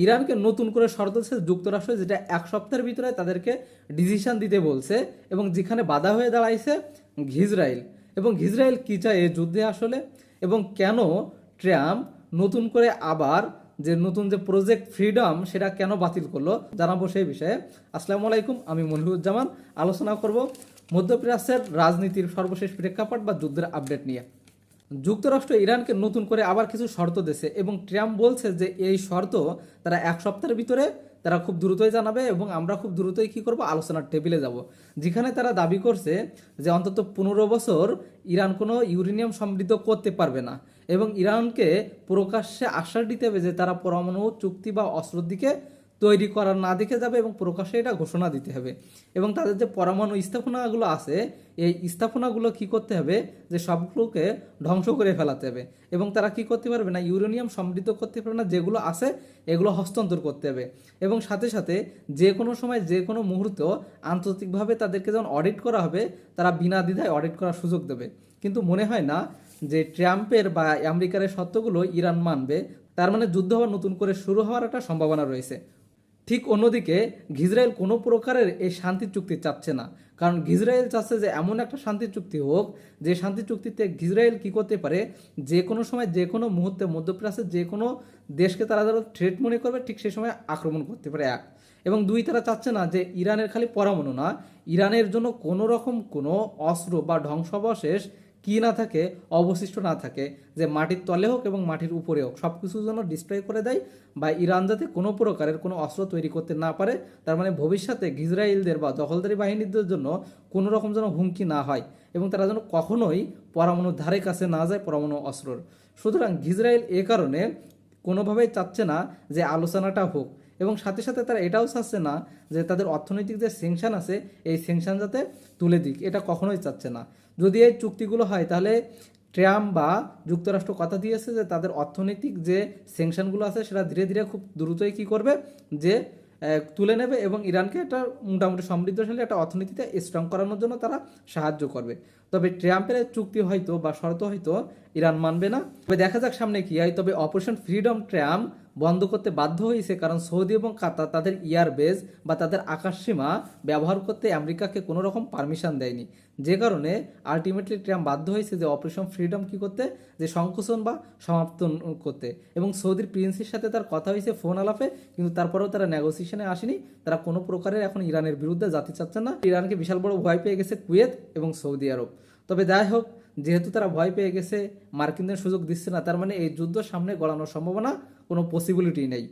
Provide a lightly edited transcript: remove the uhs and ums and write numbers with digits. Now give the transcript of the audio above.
ইরানকে নতুন করে শর্ত দিচ্ছে যুক্তরাষ্ট্র, যেটা এক সপ্তাহের ভিতরে তাদেরকে ডিসিশন দিতে বলছে, এবং যেখানে বাধা হয়ে দাঁড়াইছে ইসরায়েল। এবং ইসরায়েল কি চায় এই যুদ্ধে আসলে, এবং কেন ট্রাম্প নতুন করে আবার নতুন যে প্রজেক্ট ফ্রিডম সেটা কেন বাতিল করলো, জানাবো সেই বিষয়ে। আসসালামু আলাইকুম, আমি মনিরুজ্জামান। আলোচনা করব মধ্যপ্রাচ্যের রাজনীতির সর্বশেষ প্রেক্ষাপট বা যুদ্ধের আপডেট নিয়ে। যুক্তরাষ্ট্র ইরানকে নতুন করে আবার কিছু শর্ত দিয়েছে, এবং ট্রাম্প বলছে যে এই শর্ত তারা এক সপ্তাহের ভিতরে তারা খুব দ্রুতই জানাবে, এবং আমরা খুব দ্রুতই কি করব, আলোচনার টেবিলে যাব। যেখানে তারা দাবি করছে যে অন্তত 15 বছর ইরান কোনো ইউরেনিয়াম সমৃদ্ধ করতে পারবে না, এবং ইরানকে প্রকাশ্যে আশ্বাস দিতে হবে যে তারা পরমাণু চুক্তি বা অস্ত্রের দিকে তৈরি করার না দেখে যাবে, এবং প্রকাশ্যে এটা ঘোষণা দিতে হবে। এবং তাদের যে পরমাণু স্থাপনাগুলো আছে, এই স্থাপনাগুলো কি করতে হবে, যে সবগুলোকে ধ্বংস করে ফেলাতে হবে, এবং তারা কি করতে পারবে না, ইউরেনিয়াম সমৃদ্ধ করতে পারবে না, যেগুলো আছে এগুলো হস্তান্তর করতে হবে। এবং সাথে সাথে যে কোনো সময় যে কোনো মুহূর্ত আন্তর্জাতিকভাবে তাদেরকে যখন অডিট করা হবে, তারা বিনা দ্বিধায় অডিট করার সুযোগ দেবে। কিন্তু মনে হয় না যে ট্রাম্পের বা আমেরিকার শর্তগুলো ইরান মানবে। তার মানে যুদ্ধ আবার নতুন করে শুরু হওয়ার একটা সম্ভাবনা রয়েছে। ঠিক অন্যদিকে ইসরায়েল কোনো প্রকারের এই শান্তি চুক্তি চাচ্ছে না, কারণ ইসরায়েল চাচ্ছে যে এমন একটা শান্তি চুক্তি হোক যে শান্তি চুক্তিতে ইসরায়েল কি করতে পারে, যে কোনো সময় যে কোনো মুহূর্তে মধ্যপ্রাচ্যের যে কোনো দেশকে তারা যারা থ্রেট মনে করবে ঠিক সেই সময় আক্রমণ করতে পারে, এক। এবং দুই, তারা চাচ্ছে না যে ইরানের খালি পরমাণু না, ইরানের জন্য কোনো রকম কোনো অস্ত্র বা ধ্বংসাবশেষ কি না থাকে, অবশিষ্ট না থাকে, যে মাটির তলে হোক এবং মাটির উপরে হোক, সব কিছু যেন ডিস্ট্রয় করে দেয়, বা ইরান যাতে কোনো প্রকারের কোনো অস্ত্র তৈরি করতে না পারে। তার মানে ভবিষ্যতে ইসরায়েলদের বা দখলদারি বাহিনীদের জন্য কোনো রকম যেন হুমকি না হয়, এবং তারা যেন কখনোই পরমাণুর ধারে কাছে না যায় পরমাণু অস্ত্রর। সুতরাং ইসরায়েল এ কারণে কোনোভাবেই চাচ্ছে না যে আলোচনাটা হোক, এবং সাথে সাথে তারা এটাও চাচ্ছে না যে তাদের অর্থনৈতিক যে স্যাংশন আছে এই স্যাংশন যাতে তুলে দিক, এটা কখনোই চাচ্ছে না। যদি এই চুক্তিগুলো হয় তাহলে ট্রাম্প বা যুক্তরাষ্ট্র কথা দিয়েছে যে তাদের অর্থনৈতিক যে স্যাংশনগুলো আছে সেটা ধীরে ধীরে খুব দ্রুতই কি করবে, যে তুলে নেবে, এবং ইরানকে একটা মোটামুটি সমৃদ্ধশালী একটা অর্থনীতিতে স্ট্রং করানোর জন্য তারা সাহায্য করবে। তবে ট্রাম্পের চুক্তি হয়তো বা শর্ত হয়তো ইরান মানবে না। তবে দেখা যাক সামনে কি হয়। তবে অপারেশন ফ্রিডম ট্রাম্প বন্ধ করতে বাধ্য হয়েছে, কারণ সৌদি এবং কাতার তাদের এয়ারবেস বা তাদের আকাশসীমা ব্যবহার করতে আমেরিকাকে কোনো রকম পারমিশন দেয়নি, যে কারণে আলটিমেটলি ট্রাম্প বাধ্য হয়েছে যে অপারেশন ফ্রিডম কি করতে, যে সংকোচন বা সমাপ্ত করতে। এবং সৌদির প্রিন্সের সাথে তার কথা হয়েছে ফোন আলাপে, কিন্তু তারপরেও তারা নেগোসিয়েশনে আসেনি। তারা কোনো প্রকারের এখন ইরানের বিরুদ্ধে জাতি চাচ্ছে না। ইরানকে বিশাল বড় ভয় পেয়ে গেছে কুয়েত এবং সৌদি আরব। তবে যাই হোক, যেহেতু তারা ভয় পেয়ে গেছে, মার্কিনদের সুযোগ দিচ্ছে না, তার মানে এই যুদ্ধ সামনে গড়ানোর সম্ভাবনা কোনো পসিবিলিটি নেই।